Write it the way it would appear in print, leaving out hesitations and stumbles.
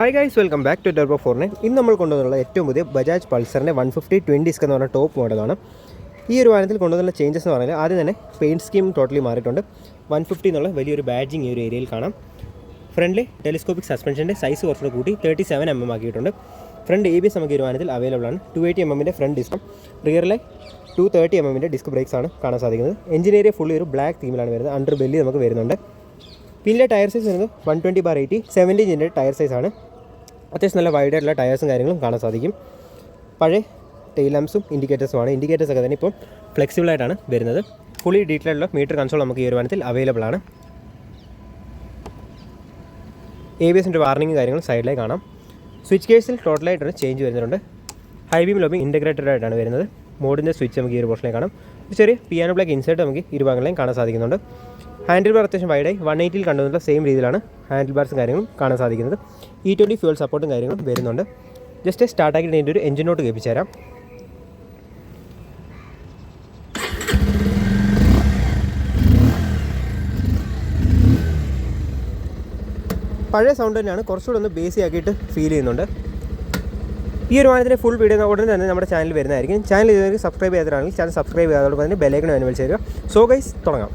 Hi guys, welcome back to turbo 49. ഇന്ന് നമ്മൾ കൊണ്ടുവന്നുള്ള ഏറ്റവും പുതിയ ബജാജ് പൾസറിൻ്റെ 150 ട്വിൻ ഡിസ്ക് എന്ന് പറഞ്ഞ ടോപ്പ് മോഡലാണ്. ഈ ഒരു വാഹനത്തിൽ കൊണ്ടുവന്നുള്ള ചേഞ്ചസ് എന്ന് പറഞ്ഞാൽ ആദ്യം തന്നെ പെയിൻറ്റ് സ്കീം ടോട്ടലി മാറിയിട്ടുണ്ട്. 150 എന്നുള്ള വലിയൊരു ബാഡ്ജിങ് ഈ ഒരു ഏരിയയിൽ കാണാം. ഫ്രണ്ടിൽ ടെലിസ്കോപ്പിക് സസ്പെൻഷൻ്റെ സൈസ് കുറച്ചുകൂടി കൂട്ടി 37 mm ആക്കിയിട്ടുണ്ട്. ഫ്രണ്ട് ABS നമുക്ക് ഈ ഒരു വാഹനത്തിൽ അവൈലബിൾ ആണ്. 280 mm ഫ്രണ്ട് ഡിസ്കും റിയറിലെ 230 mm ഡിസ്ക് ബ്രേക്സ് ആണ് കാണാൻ സാധിക്കുന്നത്. എഞ്ചിൻ ഏരിയ ഫുള്ളി ഒരു ബ്ലാക്ക് തീമിലാണ് വരുന്നത്. അണ്ടർ ബെല്ലി നമുക്ക് വരുന്നുണ്ട്. പിന്നിലെ ടയർ സൈസ് വരുന്നത് 120/80 17 ടയർ സൈസാണ്. അത്യാവശ്യം നല്ല വൈഡായിട്ടുള്ള ടയേഴ്സും കാര്യങ്ങളും കാണാൻ സാധിക്കും. പഴയ ടെയിൽ ലാംപ്സും ഇൻഡിക്കേറ്റേഴ്സുമാണ്. ഇൻഡിക്കേറ്റേഴ്സൊക്കെ തന്നെ ഇപ്പം ഫ്ലെക്സിബിളായിട്ടാണ് വരുന്നത്. ഫുള്ളി ഡീറ്റെയിൽ ആയിട്ടുള്ള മീറ്റർ കൺസോൾ നമുക്ക് ഈ ഒരു വാഹനത്തിൽ അവൈലബിൾ ആണ്. ABSൻ്റെ വാർണിംഗ് കാര്യങ്ങളും സൈഡിലായി കാണാം. സ്വിച്ച് കേസിൽ ടോട്ടലായിട്ടൊരു ചേഞ്ച് വരുന്നുണ്ട്. High beam low beam integrated ആയിട്ടാണ് വരുന്നത്. മോഡിൻ്റെ സ്വിച്ച് നമുക്ക് ഈ ഒരു പോർഷനിലേക്ക് കാണാം. ചെറിയ പിയാനോ ബ്ലാക്ക് ഇൻസേർട്ട് നമുക്ക് ഇരുഭാഗങ്ങളിലും കാണാൻ സാധിക്കുന്നുണ്ട്. ഹാൻഡിൽ ബാർ അത്യാവശ്യം വൈഡായി 180 കണ്ടുവന്നുള്ള സെയിം രീതിയിലാണ് ഹാൻഡിൽ ബാർസും കാര്യങ്ങളും കാണാൻ സാധിക്കുന്നത്. E20 ഫ്യൂൽ സപ്പോർട്ടും കാര്യങ്ങളും വരുന്നുണ്ട്. ജസ്റ്റ് സ്റ്റാർട്ടാക്കിയിട്ട് ഇതിൻ്റെ ഒരു എഞ്ചിനോട്ട് കേൾപ്പിച്ചു തരാം. പഴയ സൗണ്ട് തന്നെയാണ്, കുറച്ചുകൂടെ ഒന്ന് ബേസി ആക്കിയിട്ട് ഫീൽ ചെയ്യുന്നുണ്ട്. ഈ ഒരു വാഹനത്തിൻ്റെ ഫുൾ വീഡിയോ ഉടനെ തന്നെ നമ്മുടെ ചാനൽ വരുന്നതായിരിക്കും. ചാനൽ ഇതുവരെ സബ്സ്ക്രൈബ് ചെയ്യാത്തതാണെങ്കിൽ ചാനൽ സബ്സ്ക്രൈബ് ചെയ്യാതോടൊപ്പം തന്നെ ബെല്ലൈക്കൺ അനുവദിച്ച് തരിക. സോ ഗൈസ്, തുടങ്ങാം.